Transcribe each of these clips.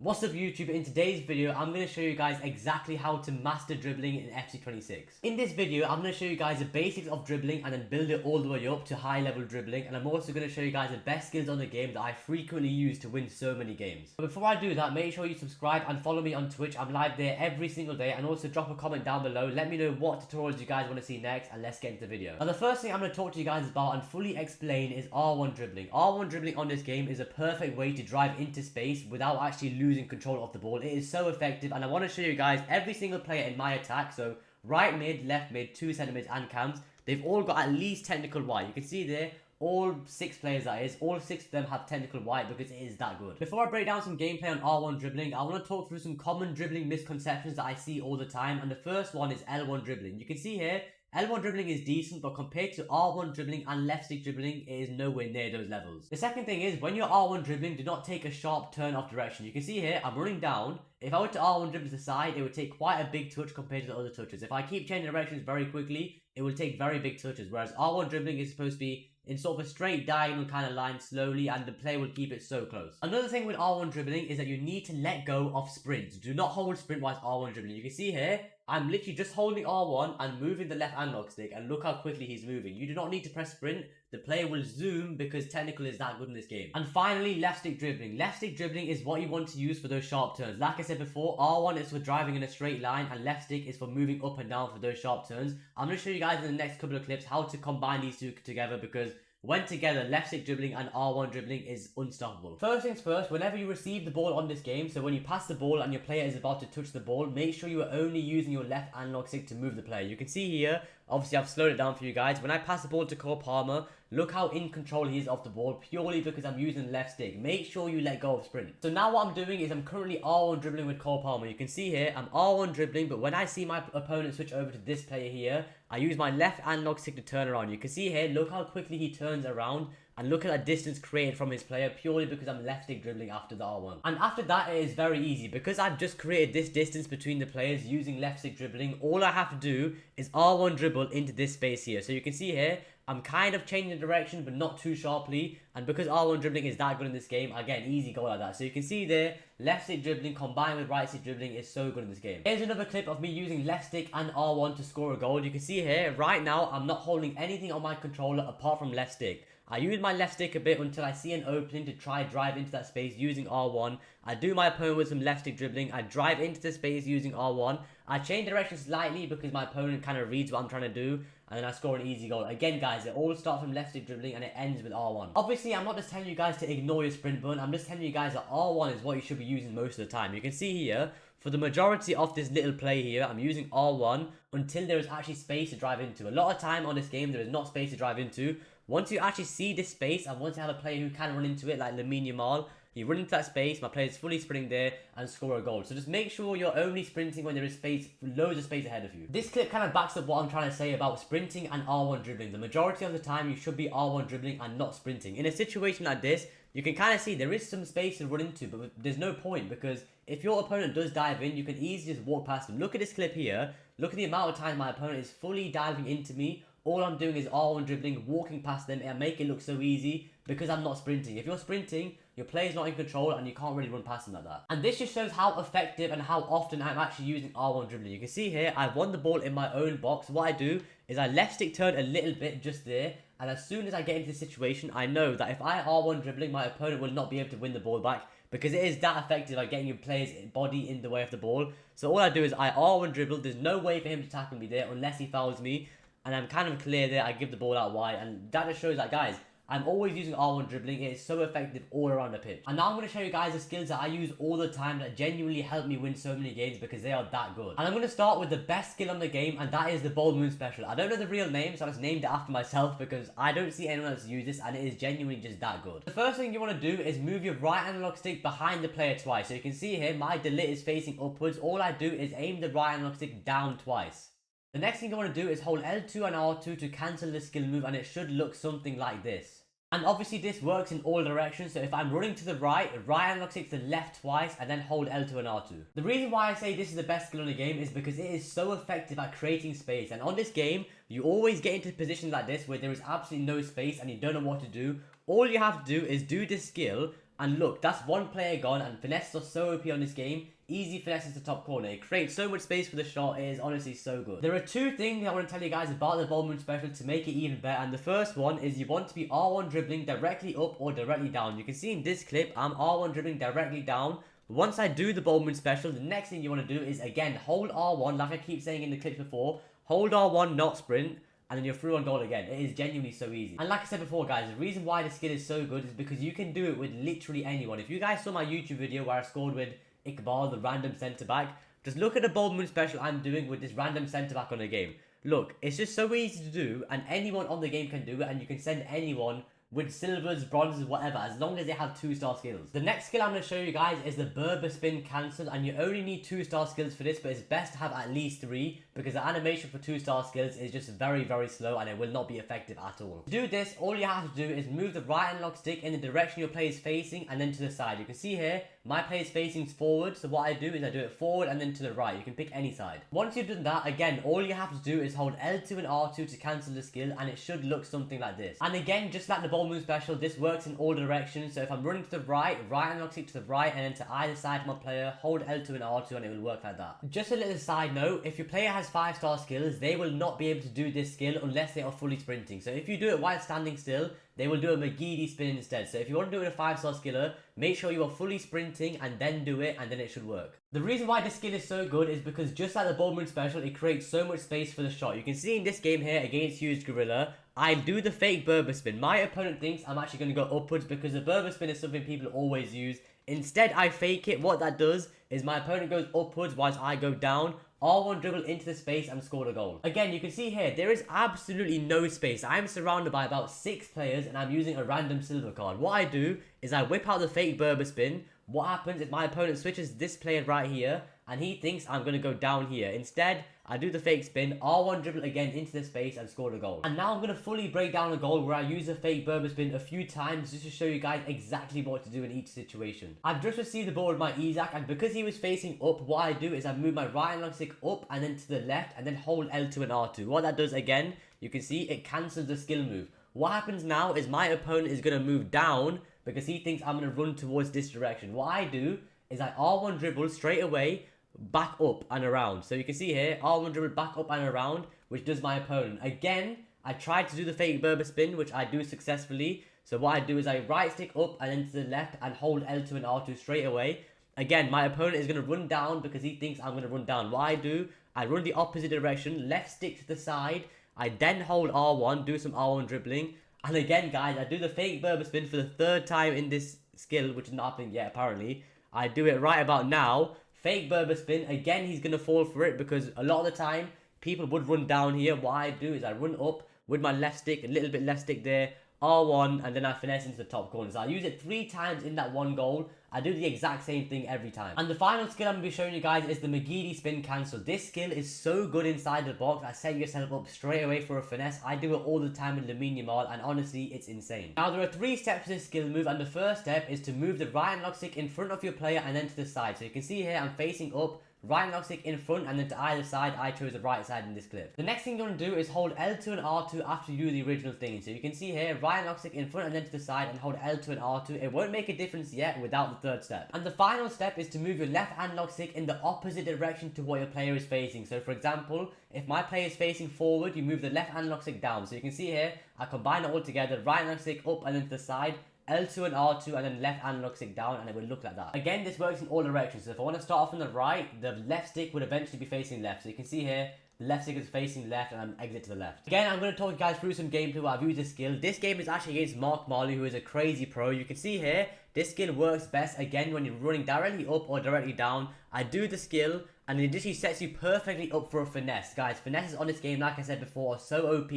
What's up YouTube? In today's video, I'm going to show you guys exactly how to master dribbling in FC26. In this video, I'm going to show you guys the basics of dribbling and then build it all the way up to high level dribbling. And I'm also going to show you guys the best skills on the game that I frequently use to win so many games. But before I do that, make sure you subscribe and follow me on Twitch. I'm live there every single day. And also drop a comment down below. Let me know what tutorials you guys want to see next, and let's get into the video. Now the first thing I'm going to talk to you guys about and fully explain is R1 dribbling. R1 dribbling on this game is a perfect way to drive into space without actually losing control of the ball. It is so effective, and I want to show you guys every single player in my attack. So right mid, left mid, 2 centre mids and cams, they've all got at least technical white. You can see there, all 6 players that is, all 6 of them have technical white because it is that good. Before I break down some gameplay on R1 dribbling, I want to talk through some common dribbling misconceptions that I see all the time, and the first one is L1 dribbling. You can see here, L1 dribbling is decent, but compared to R1 dribbling and left stick dribbling, it is nowhere near those levels. The second thing is, when you're R1 dribbling, do not take a sharp turn off direction. You can see here, I'm running down. If I were to R1 dribble to the side, it would take quite a big touch compared to the other touches. If I keep changing directions very quickly, it will take very big touches. Whereas R1 dribbling is supposed to be in sort of a straight diagonal kind of line slowly, and the player will keep it so close. Another thing with R1 dribbling is that you need to let go of sprints. Do not hold sprint whilst R1 dribbling. You can see here, I'm literally just holding R1 and moving the left analog stick, and look how quickly he's moving. You do not need to press sprint. The player will zoom because technical is that good in this game. And finally, left stick dribbling. Left stick dribbling is what you want to use for those sharp turns. Like I said before, R1 is for driving in a straight line, and left stick is for moving up and down for those sharp turns. I'm going to show you guys in the next couple of clips how to combine these two together, because when together, left stick dribbling and R1 dribbling is unstoppable. First things first, whenever you receive the ball on this game, so when you pass the ball and your player is about to touch the ball, make sure you are only using your left analog stick to move the player. You can see here, obviously I've slowed it down for you guys. When I pass the ball to Cole Palmer, look how in control he is of the ball, purely because I'm using the left stick. Make sure you let go of sprint. So now what I'm doing is I'm currently R1 dribbling with Cole Palmer. You can see here, I'm R1 dribbling, but when I see my opponent switch over to this player here, I use my left analog stick to turn around. You can see here, look how quickly he turns around, and look at that distance created from his player, purely because I'm left stick dribbling after the R1. And after that, it is very easy. Because I've just created this distance between the players using left stick dribbling, all I have to do is R1 dribble into this space here. So you can see here, I'm kind of changing the direction, but not too sharply. And because R1 dribbling is that good in this game, I get an easy goal like that. So you can see there, left stick dribbling combined with right stick dribbling is so good in this game. Here's another clip of me using left stick and R1 to score a goal. You can see here, right now, I'm not holding anything on my controller apart from left stick. I use my left stick a bit until I see an opening to try drive into that space using R1. I do my opponent with some left stick dribbling. I drive into the space using R1. I change direction slightly because my opponent kind of reads what I'm trying to do, and then I score an easy goal. Again guys, it all starts from left stick dribbling and it ends with R1. Obviously, I'm not just telling you guys to ignore your sprint button. I'm just telling you guys that R1 is what you should be using most of the time. You can see here, for the majority of this little play here, I'm using R1 until there is actually space to drive into. A lot of time on this game, there is not space to drive into. Once you actually see this space, and once you have a player who can run into it, like Lamine Yamal, you run into that space, my player is fully sprinting there, and score a goal. So just make sure you're only sprinting when there is space, loads of space ahead of you. This clip kind of backs up what I'm trying to say about sprinting and R1 dribbling. The majority of the time, you should be R1 dribbling and not sprinting. In a situation like this, you can kind of see there is some space to run into, but there's no point, because if your opponent does dive in, you can easily just walk past them. Look at this clip here. Look at the amount of time my opponent is fully diving into me. All I'm doing is R1 dribbling, walking past them, and make it look so easy because I'm not sprinting. If you're sprinting, your player's not in control and you can't really run past them like that. And this just shows how effective and how often I'm actually using R1 dribbling. You can see here, I've won the ball in my own box. What I do is I left stick turn a little bit just there, and as soon as I get into this situation, I know that if I R1 dribbling, my opponent will not be able to win the ball back, because it is that effective at getting your player's body in the way of the ball. So all I do is I R1 dribble. There's no way for him to tackle me there unless he fouls me, and I'm kind of clear there. I give the ball out wide, and that just shows that, guys, I'm always using R1 dribbling. It is so effective all around the pitch. And now I'm going to show you guys the skills that I use all the time that genuinely help me win so many games, because they are that good. And I'm going to start with the best skill on the game, and that is the Bold Moon Special. I don't know the real name, so I just named it after myself because I don't see anyone else use this, and it is genuinely just that good. The first thing you want to do is move your right analog stick behind the player twice. So you can see here, my delete is facing upwards. All I do is aim the right analog stick down twice. The next thing you want to do is hold L2 and R2 to cancel the skill move, and it should look something like this. And obviously this works in all directions, so if I'm running to the right analog stick to the left twice, and then hold L2 and R2. The reason why I say this is the best skill in the game is because it is so effective at creating space. And on this game, you always get into positions like this where there is absolutely no space and you don't know what to do. All you have to do is do this skill, And look, that's one player gone, and finesses are so OP on this game. Easy finesses to top corner. It creates so much space for the shot. It is honestly so good. There are two things I want to tell you guys about the ball movement special to make it even better. And the first one is you want to be R1 dribbling directly up or directly down. You can see in this clip, I'm R1 dribbling directly down. Once I do the ball movement special, the next thing you want to do is, again, hold R1, like I keep saying in the clips before. Hold R1, not sprint, and then you're through on goal again. It is genuinely so easy. And like I said before, guys, the reason why the skill is so good is because you can do it with literally anyone. If you guys saw my YouTube video where I scored with Iqbal, the random centre-back, just look at the ball movement special I'm doing with this random centre-back on the game. Look, it's just so easy to do, and anyone on the game can do it, and you can send anyone with silvers, bronzes, whatever, as long as they have 2-star skills. The next skill I'm going to show you guys is the Berba spin cancel, and you only need 2-star skills for this, but it's best to have at least 3, because the animation for 2-star skills is just very, very slow, and it will not be effective at all. To do this, all you have to do is move the right analog stick in the direction your player is facing, and then to the side. You can see here, my player is facing forward, so what I do is I do it forward and then to the right. You can pick any side. Once you've done that, again, all you have to do is hold L2 and R2 to cancel the skill, and it should look something like this. And again, just like the ball move special, this works in all directions. So if I'm running to the right analog stick to the right, and then to either side of my player, hold L2 and R2, and it will work like that. Just a little side note, if your player has 5-star skills, they will not be able to do this skill unless they are fully sprinting. So if you do it while standing still, they will do a McGeady spin instead. So if you want to do it with a 5-star skiller, make sure you are fully sprinting and then do it, and then it should work. The reason why this skill is so good is because just like the ball movement special, it creates so much space for the shot. You can see in this game here against Huge Gorilla, I do the fake Berba spin. My opponent thinks I'm actually going to go upwards because the Berba spin is something people always use. Instead, I fake it. What that does is my opponent goes upwards whilst I go down. R1 dribble into the space and scored a goal. Again, you can see here, there is absolutely no space. I'm surrounded by about 6 players and I'm using a random silver card. What I do is I whip out the fake Berba spin. What happens is my opponent switches this player right here and he thinks I'm going to go down here. Instead, I do the fake spin, R1 dribble again into the space and scored a goal. And now I'm going to fully break down a goal where I use a fake Berba spin a few times just to show you guys exactly what to do in each situation. I've just received the ball with my Isaac, and because he was facing up, what I do is I move my right analog stick up and then to the left and then hold L2 and R2. What that does again, you can see it cancels the skill move. What happens now is my opponent is going to move down because he thinks I'm going to run towards this direction. What I do is I R1 dribble straight away, back up and around. So you can see here, R1 dribble back up and around, which does my opponent. Again, I tried to do the fake Berba spin, which I do successfully. So what I do is I right stick up and then to the left and hold L2 and R2 straight away. Again, my opponent is going to run down because he thinks I'm going to run down. What I do, I run the opposite direction, left stick to the side. I then hold R1, do some R1 dribbling. And again, guys, I do the fake Berba spin for the 3rd time in this skill, which is not happening yet, apparently. I do it right about now. Fake Berba spin. Again, he's going to fall for it because a lot of the time, people would run down here. What I do is I run up with my left stick, a little bit left stick there, R1, and then I finesse into the top corner. So I use it 3 times in that one goal. I do the exact same thing every time. And the final skill I'm going to be showing you guys is the McGeady spin cancel. This skill is so good inside the box. I set yourself up straight away for a finesse. I do it all the time with Lamine Yamal, and honestly, it's insane. Now, there are 3 steps to this skill move, and the first step is to move the right analog stick in front of your player and then to the side. So you can see here, I'm facing up, right analog stick in front, and then to either side. I chose the right side in this clip. The next thing you want to do is hold L2 and R2 after you do the original thing. So you can see here, right analog stick in front and then to the side, and hold L2 and R2. It won't make a difference yet without the 3rd step. And the final step is to move your left analog stick in the opposite direction to what your player is facing. So for example, if my player is facing forward, you move the left analog stick down. So you can see here, I combine it all together, right analog stick up and then to the side, L2 and R2, and then left analog stick down, and it will look like that. Again, this works in all directions. So if I want to start off on the right, the left stick would eventually be facing left. So you can see here, the left stick is facing left, and I'm exit to the left. Again, I'm going to talk you guys through some gameplay where I've used this skill. This game is actually against Mark Marley, who is a crazy pro. You can see here, this skill works best, again, when you're running directly up or directly down. I do the skill, and it literally sets you perfectly up for a finesse. Guys, finesses on this game, like I said before, are so OP.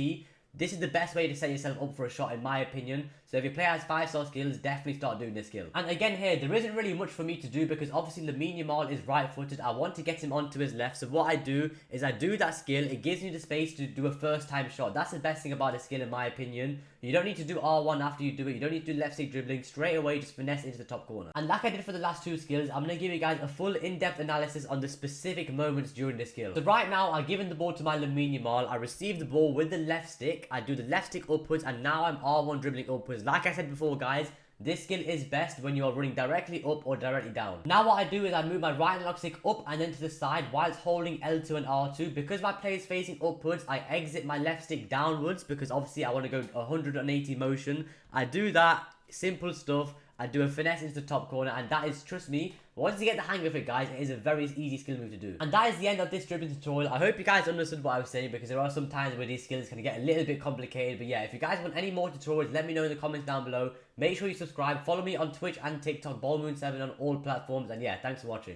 This is the best way to set yourself up for a shot, in my opinion. So if your player has 5-star skills, definitely start doing this skill. And again here, there isn't really much for me to do because obviously Lamine Yamal is right-footed. I want to get him onto his left. So what I do is I do that skill. It gives me the space to do a first-time shot. That's the best thing about this skill, in my opinion. You don't need to do R1 after you do it. You don't need to do left stick dribbling. Straight away, just finesse into the top corner. And like I did for the last 2 skills, I'm going to give you guys a full in-depth analysis on the specific moments during this skill. So right now, I've given the ball to my Lamine Yamal. I receive the ball with the left stick. I do the left stick upwards, and now I'm R1 dribbling upwards. Like I said before, guys, This skill is best when you are running directly up or directly down. Now what I do is I move my right analog stick up and then to the side whilst holding L2 and R2. Because my play is facing upwards, I exit my left stick downwards because obviously I want to go 180 motion. I do that, simple stuff. I do a finesse into the top corner, and that is, trust me, once you get the hang of it, guys, it is a very easy skill move to do. And that is the end of this dribbling tutorial. I hope you guys understood what I was saying, because there are some times where these skills can get a little bit complicated. But yeah, if you guys want any more tutorials, let me know in the comments down below. Make sure you subscribe, follow me on Twitch and TikTok, BallMoon7 on all platforms, and yeah, thanks for watching.